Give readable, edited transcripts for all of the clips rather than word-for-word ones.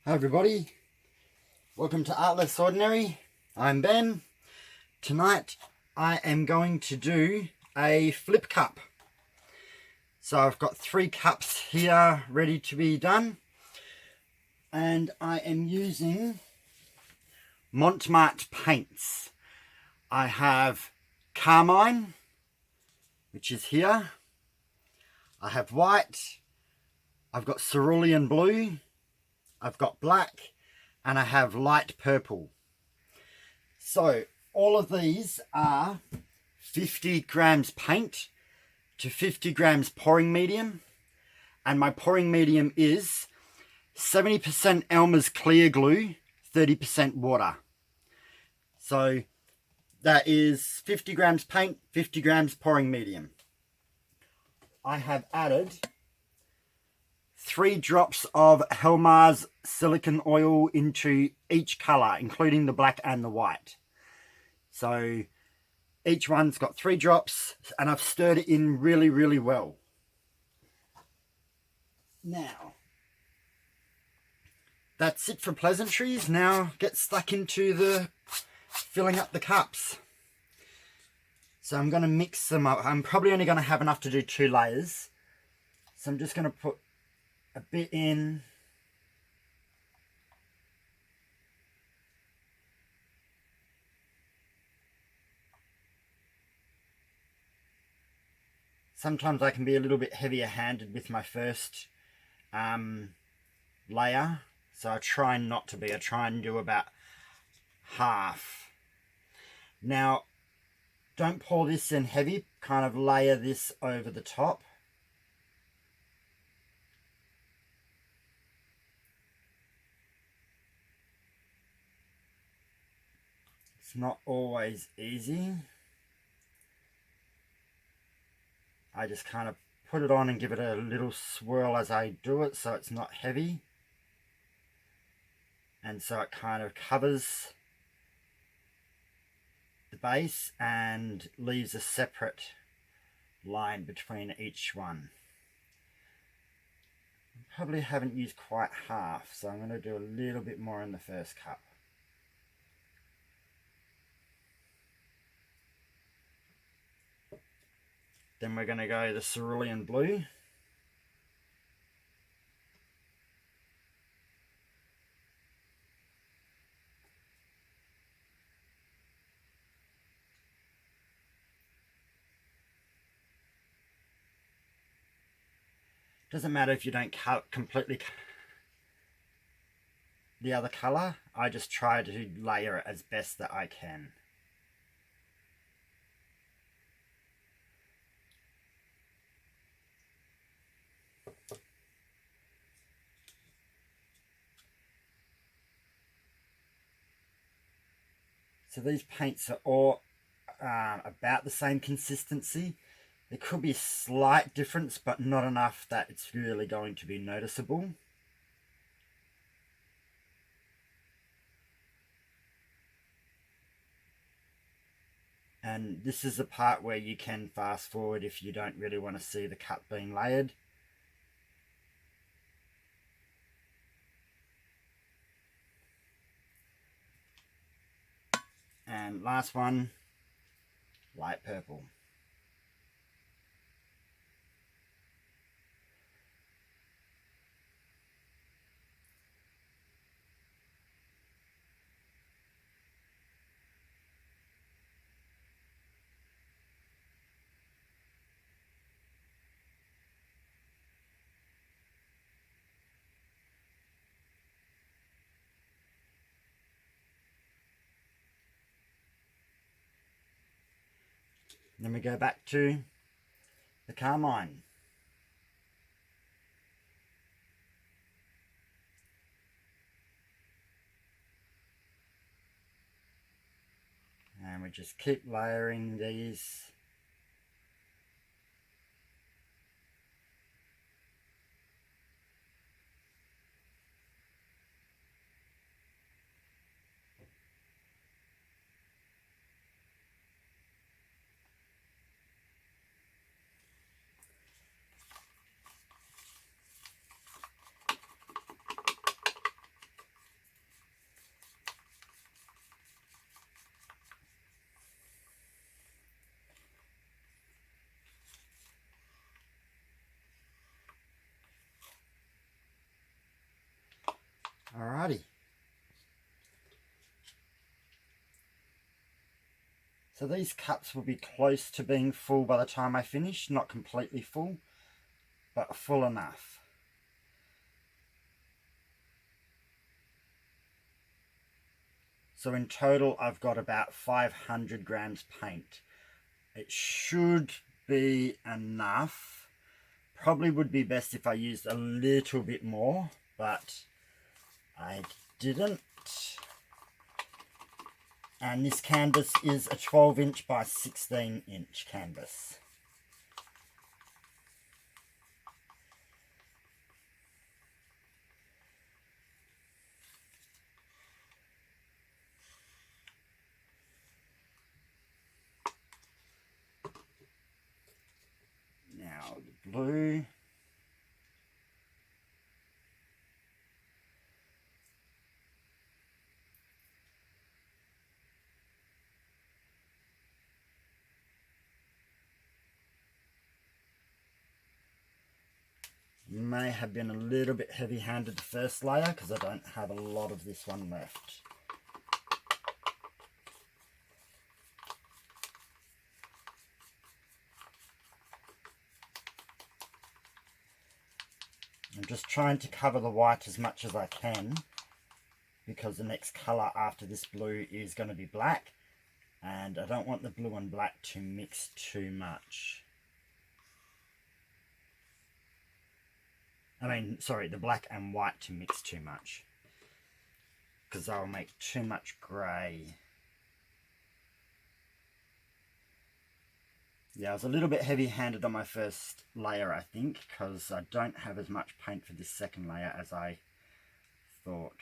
Hi everybody, welcome to Art Less Ordinary. I'm Ben. Tonight I am going to do a flip cup. So I've got 3 cups here ready to be done, and I am using marte paints. I have carmine, which is here. I have white, I've got cerulean blue, I've got black, and I have light purple. So all of these are 50 grams paint to 50 grams pouring medium, and my pouring medium is 70% Elmer's clear glue, 30% water. So that is 50 grams paint, 50 grams pouring medium. I have added 3 drops of hermar's silicone oil into each colour, including the black and the white. So each one's got 3 drops, and I've stirred it in really well. Now, that's it for pleasantries. Now get stuck into the filling up the cups. So I'm going to mix them up. I'm probably only going to have enough to do 2 layers. So I'm just going to put a bit in. Sometimes I can be a little bit heavier handed with my first layer. So I try not to be. I try and do about half. Now, don't pour this in heavy. Kind of layer this over the top. It's not always easy. I just kind of put it on and give it a little swirl as I do it, so it's not heavy. And so it kind of covers the base and leaves a separate line between each one. Probably haven't used quite half, so I'm going to do a little bit more in the first cup. Then we're going to go the cerulean blue. Doesn't matter if you don't cut completely the other colour. I just try to layer it as best that I can. So these paints are all about the same consistency. There could be a slight difference, but not enough that it's really going to be noticeable. And this is the part where you can fast forward if you don't really want to see the cup being layered. And last one, light purple. Then we go back to the carmine. And we just keep layering these. Alrighty. So these cups will be close to being full by the time I finish. Not completely full, but full enough. So in total, I've got about 500 grams paint. It should be enough. Probably would be best if I used a little bit more, but I didn't. And this canvas is a 12-inch by 16-inch canvas. Now the blue. May have been a little bit heavy-handed the first layer because I don't have a lot of this one left. I'm just trying to cover the white as much as I can because the next colour after this blue is going to be black, and I don't want the blue and black to mix too much. I mean, sorry, the black and white to mix too much, because I'll make too much grey. Yeah, I was a little bit heavy-handed on my first layer, I think, because I don't have as much paint for this second layer as I thought.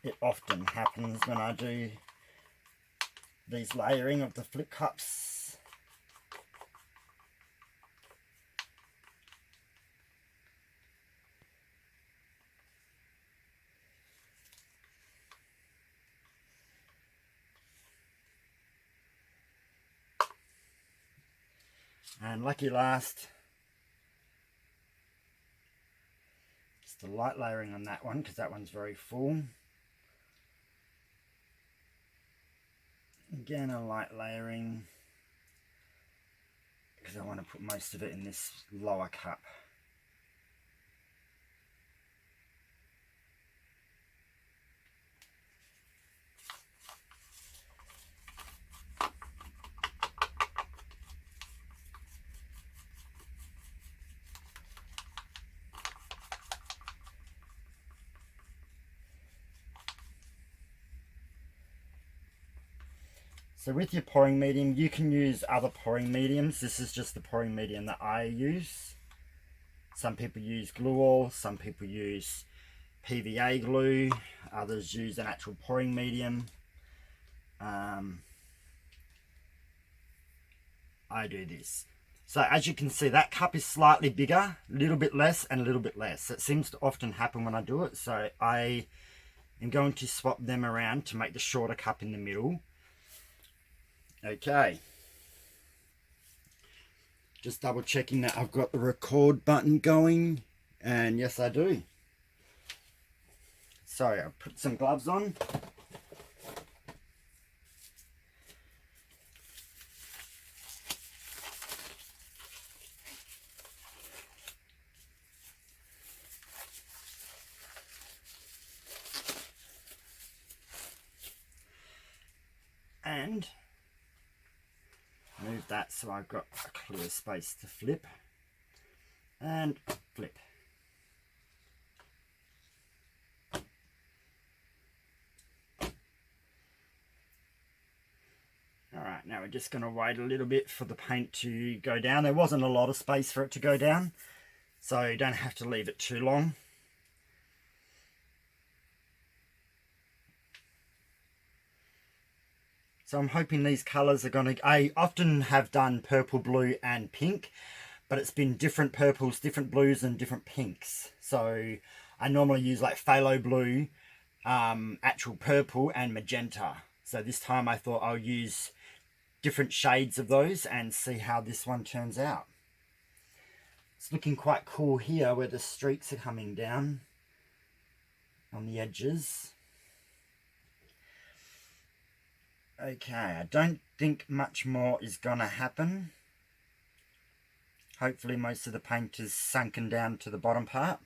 It often happens when I do these layering of the flip cups. And lucky last, just a light layering on that one because that one's very full. Again, a light layering because I want to put most of it in this lower cup. So with your pouring medium, you can use other pouring mediums. This is just the pouring medium that I use. Some people use glue oil, some people use PVA glue, others use an actual pouring medium. I do this. So as you can see, that cup is slightly bigger, a little bit less and a little bit less. It seems to often happen when I do it. So I am going to swap them around to make the shorter cup in the middle. Okay, just double checking that I've got the record button going, and yes I do. Sorry, I'll put some gloves on. And move that so I've got a clear space to flip and flip. Alright, now we're just going to wait a little bit for the paint to go down. There wasn't a lot of space for it to go down, so you don't have to leave it too long. So I'm hoping these colours are going to... I often have done purple, blue and pink, but it's been different purples, different blues and different pinks. So I normally use like phthalo blue, actual purple and magenta. So this time I thought I'll use different shades of those and see how this one turns out. It's looking quite cool here where the streaks are coming down on the edges. Okay, I don't think much more is gonna happen. Hopefully most of the paint is sunken down to the bottom part.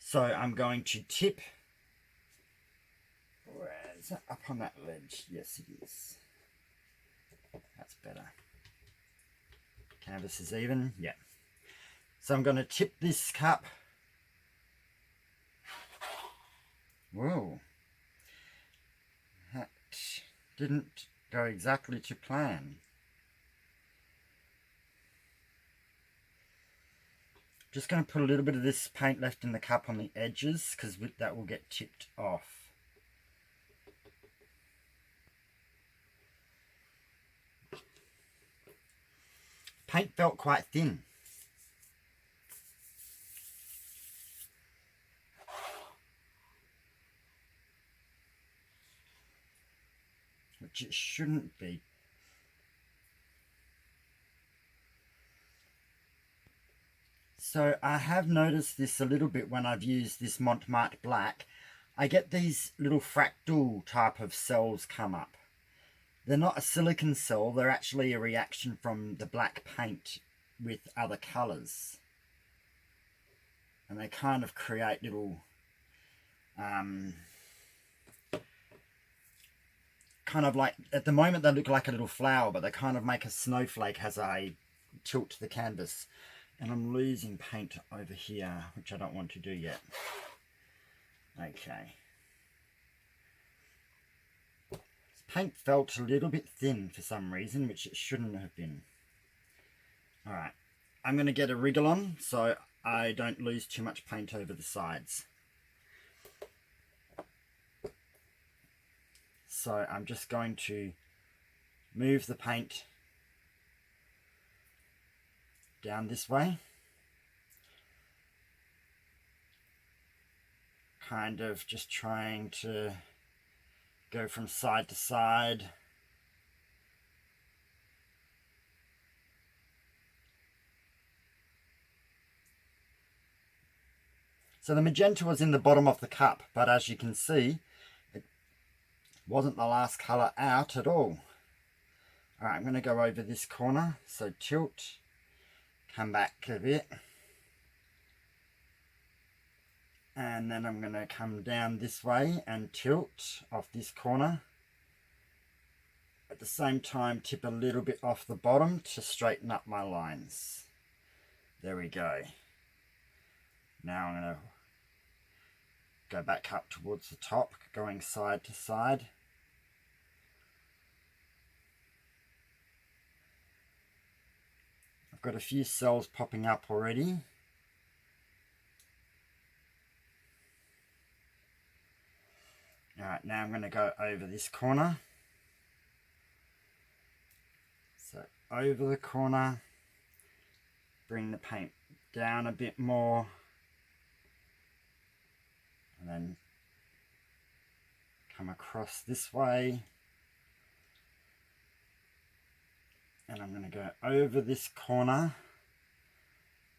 So I'm going to tip. Where is that? Up on that ledge. Yes, it is. That's better. Canvas is even. Yeah. So I'm going to tip this cup. Whoa. That didn't go exactly to plan. Just going to put a little bit of this paint left in the cup on the edges because that will get tipped off. Paint felt quite thin. Which it shouldn't be. So I have noticed this a little bit when I've used this marte black. I get these little fractal type of cells come up. They're not a silicone cell, they're actually a reaction from the black paint with other colours. And they kind of create little kind of like, at the moment they look like a little flower, but they kind of make a snowflake as I tilt the canvas. And I'm losing paint over here, which I don't want to do yet. Okay. This paint felt a little bit thin for some reason, which it shouldn't have been. Alright, I'm going to get a wriggle on so I don't lose too much paint over the sides. So I'm just going to move the paint down this way, kind of just trying to go from side to side. So the magenta was in the bottom of the cup, but as you can see, it wasn't the last colour out at all. Alright, I'm going to go over this corner, so tilt. Come back a bit, and then I'm going to come down this way and tilt off this corner. At the same time, tip a little bit off the bottom to straighten up my lines. There we go. Now I'm going to go back up towards the top, going side to side. Got a few cells popping up already. Alright, now I'm going to go over this corner. So over the corner, bring the paint down a bit more, and then come across this way. And I'm going to go over this corner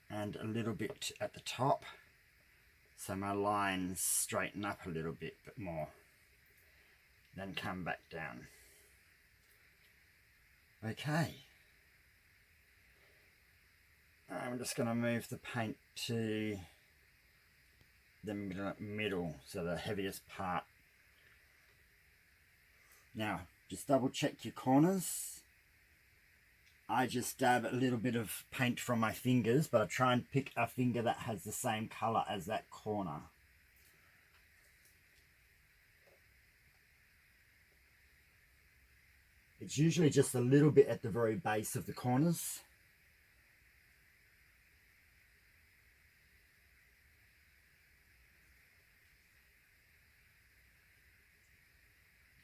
and a little bit at the top so my lines straighten up a little bit more. Then come back down. Okay. I'm just going to move the paint to the middle, so the heaviest part. Now, just double check your corners. I just dab a little bit of paint from my fingers, but I try and pick a finger that has the same colour as that corner. It's usually just a little bit at the very base of the corners.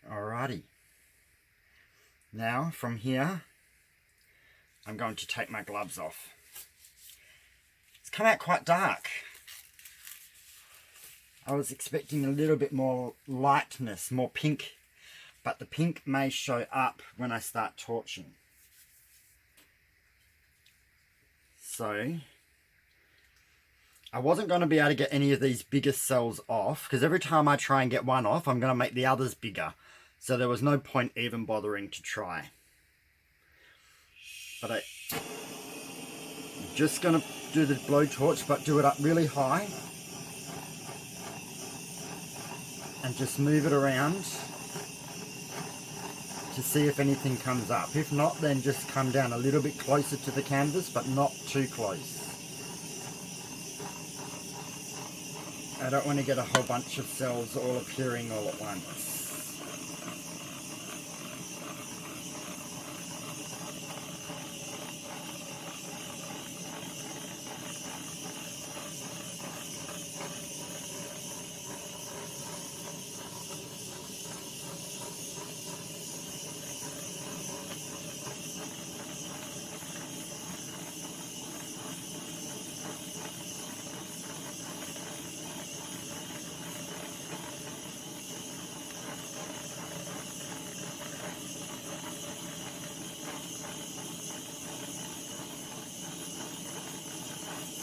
Alrighty. Now from here, I'm going to take my gloves off. It's come out quite dark. I was expecting a little bit more lightness, more pink, but the pink may show up when I start torching. So I wasn't going to be able to get any of these bigger cells off, because every time I try and get one off, I'm going to make the others bigger. So there was no point even bothering to try. But I'm just going to do the blowtorch, but do it up really high. And just move it around to see if anything comes up. If not, then just come down a little bit closer to the canvas, but not too close. I don't want to get a whole bunch of cells all appearing all at once.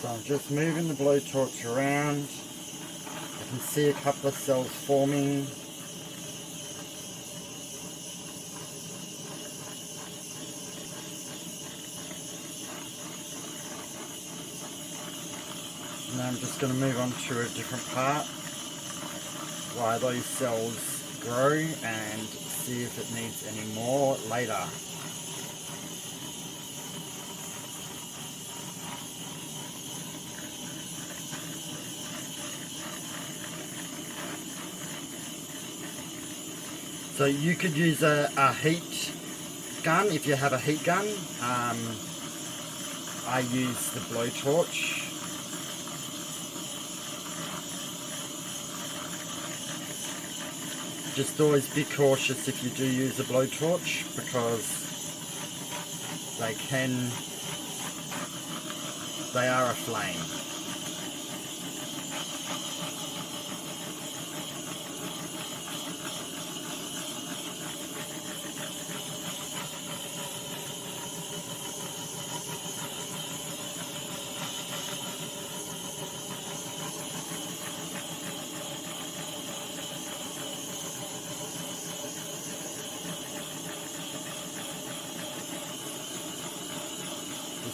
So I'm just moving the blowtorch around. I can see a couple of cells forming. Now I'm just going to move on to a different part while those cells grow and see if it needs any more later. So you could use a heat gun if you have a heat gun. I use the blowtorch. Just always be cautious if you do use a blowtorch, because they are a flame.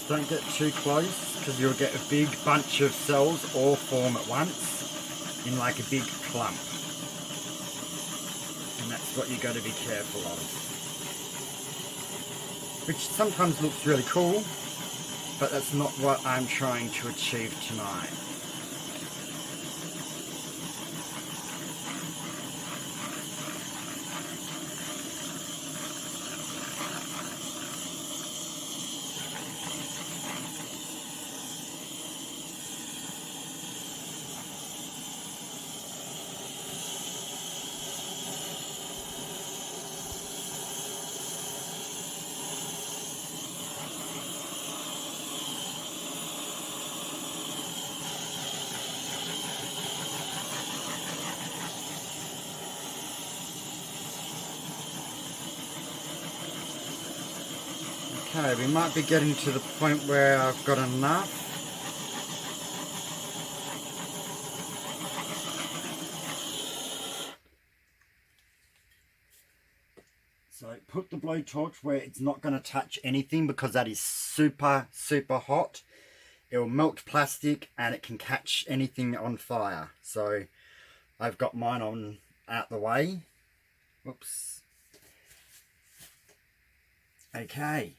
Don't get too close, because you'll get a big bunch of cells all form at once in like a big clump, and that's what you've got to be careful of, which sometimes looks really cool, but that's not what I'm trying to achieve tonight. Okay, we might be getting to the point where I've got enough. So put the blowtorch where it's not going to touch anything, because that is super, super hot. It will melt plastic and it can catch anything on fire. So I've got mine on out the way. Whoops. Okay.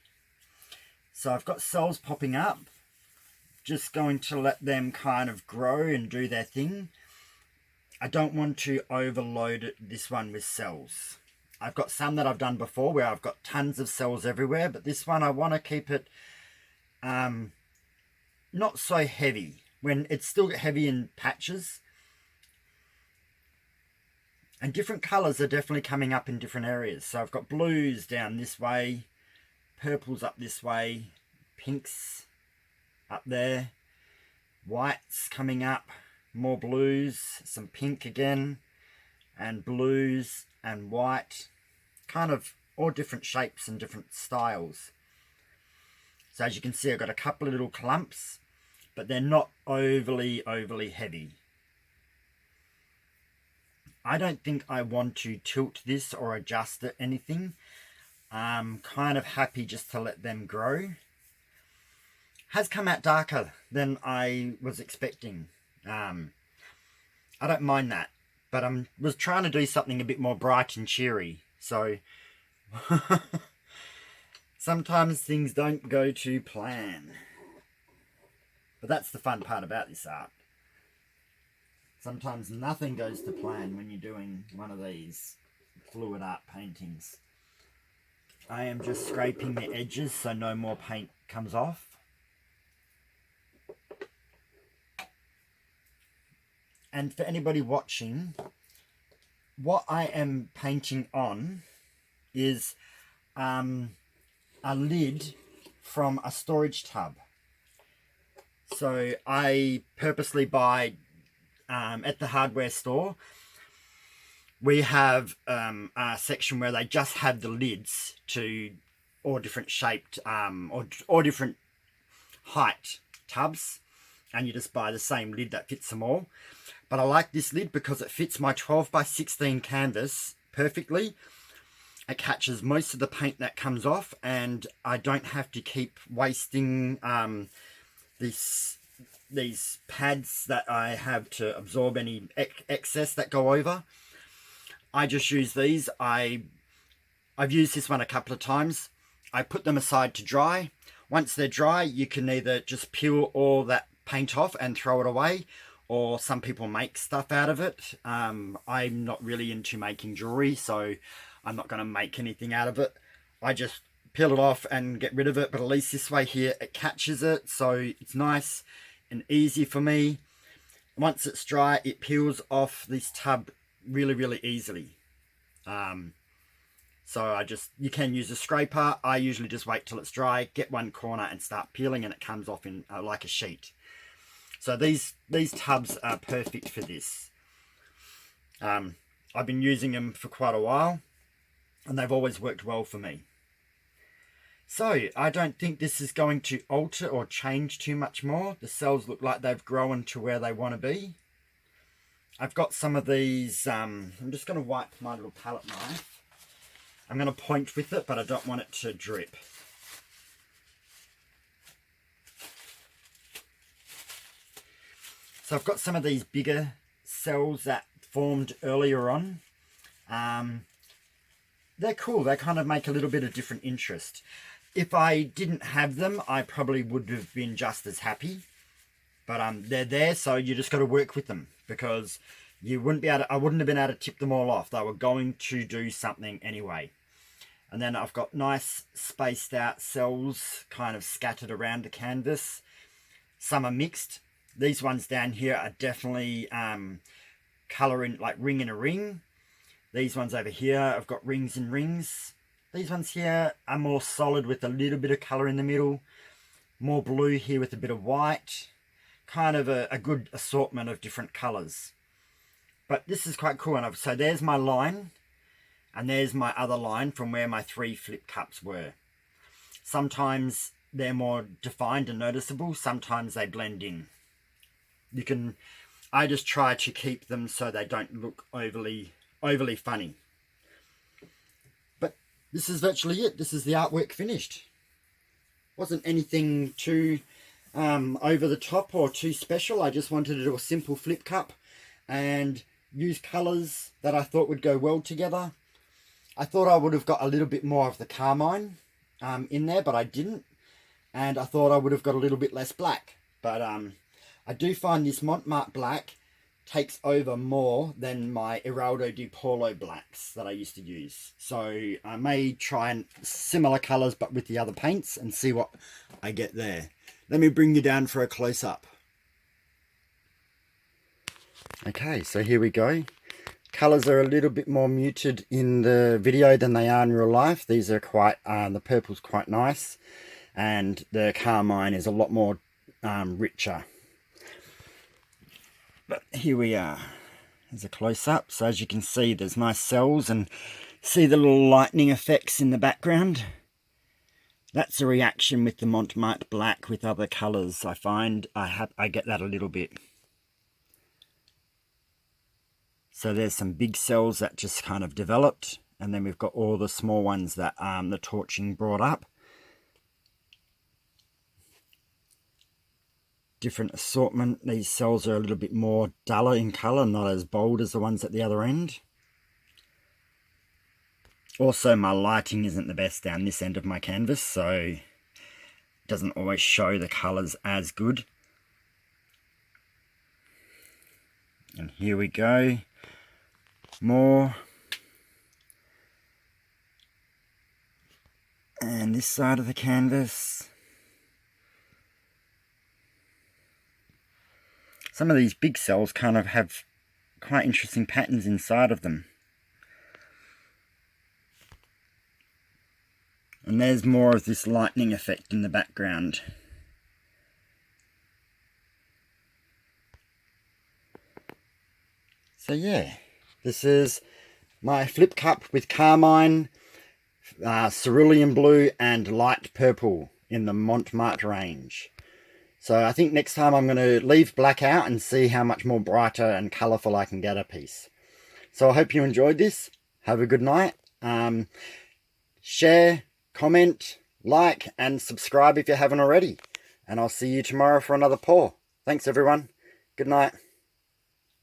So I've got cells popping up, just going to let them kind of grow and do their thing. I don't want to overload this one with cells. I've got some that I've done before where I've got tons of cells everywhere, but this one I want to keep it not so heavy, when it's still heavy in patches. And different colours are definitely coming up in different areas. So I've got blues down this way, purples up this way, pinks up there, whites coming up, more blues, some pink again, and blues and white. kind of all different shapes and different styles. So as you can see, I've got a couple of little clumps, but they're not overly heavy. I don't think I want to tilt this or adjust it anything. I'm kind of happy just to let them grow. Has come out darker than I was expecting. I don't mind that, but I was trying to do something a bit more bright and cheery. So sometimes things don't go to plan. But that's the fun part about this art. Sometimes nothing goes to plan when you're doing one of these fluid art paintings. I am just scraping the edges so no more paint comes off. And for anybody watching, what I am painting on is a lid from a storage tub. So I purposely buy at the hardware store, we have a section where they just have the lids to all different shaped or different height tubs, and you just buy the same lid that fits them all. But I like this lid because it fits my 12 by 16 canvas perfectly. It catches most of the paint that comes off, and I don't have to keep wasting these pads that I have to absorb any excess that go over. I just use these. I've used this one a couple of times. I put them aside to dry. Once they're dry, you can either just peel all that paint off and throw it away, or some people make stuff out of it. I'm not really into making jewelry, so I'm not going to make anything out of it. I just peel it off and get rid of it, but at least this way here it catches it, so it's nice and easy for me. Once it's dry, it peels off this tub really easily. So you can use a scraper. I usually just wait till it's dry, get one corner and start peeling, and it comes off in like a sheet. So these tubs are perfect for this. I've been using them for quite a while, and they've always worked well for me. So I don't think this is going to alter or change too much more. The cells look like they've grown to where they want to be. I've got some of these, I'm just going to wipe my little palette knife. I'm going to point with it, but I don't want it to drip. So I've got some of these bigger cells that formed earlier on. They're cool. They kind of make a little bit of different interest. If I didn't have them, I probably would have been just as happy. But they're there, so you just got to work with them, because you wouldn't be able to, I wouldn't have been able to tip them all off. They were going to do something anyway. And then I've got nice spaced out cells kind of scattered around the canvas. Some are mixed. These ones down here are definitely colouring, like ring in a ring. These ones over here, I've got rings and rings. These ones here are more solid with a little bit of colour in the middle. More blue here with a bit of white. Kind of a good assortment of different colours. But this is quite cool. And so there's my line. And there's my other line from where my 3 flip cups were. Sometimes they're more defined and noticeable. Sometimes they blend in. I just try to keep them so they don't look overly funny. But this is virtually it. This is the artwork finished. Wasn't anything too over the top or too special. I just wanted to do a simple flip cup and use colours that I thought would go well together. I thought I would have got a little bit more of the carmine in there, but I didn't. And I thought I would have got a little bit less black. But I do find this mont black takes over more than my Heraldo di Polo blacks that I used to use. So I may try similar colours but with the other paints and see what I get there. Let me bring you down for a close-up. Okay, so here we go. Colours are a little bit more muted in the video than they are in real life. These are quite, the purple's quite nice, and the carmine is a lot more richer. But here we are. There's a close-up. So as you can see, there's nice cells, and See the little lightning effects in the background? That's a reaction with the Mont Marte black with other colours. I find I get that a little bit. So there's some big cells that just kind of developed, and then we've got all the small ones that the torching brought up. Different assortment. These cells are a little bit more duller in colour, not as bold as the ones at the other end. Also, my lighting isn't the best down this end of my canvas, so it doesn't always show the colours as good. And here we go. More. And this side of the canvas. Some of these big cells kind of have quite interesting patterns inside of them. And there's more of this lightning effect in the background. So yeah, this is my flip cup with carmine, cerulean blue and light purple in the Mont Marte range. So I think next time I'm going to leave black out and see how much more brighter and colourful I can get a piece. So I hope you enjoyed this. Have a good night. Share, comment, like and subscribe if you haven't already. And I'll see you tomorrow for another pour. Thanks everyone. Good night.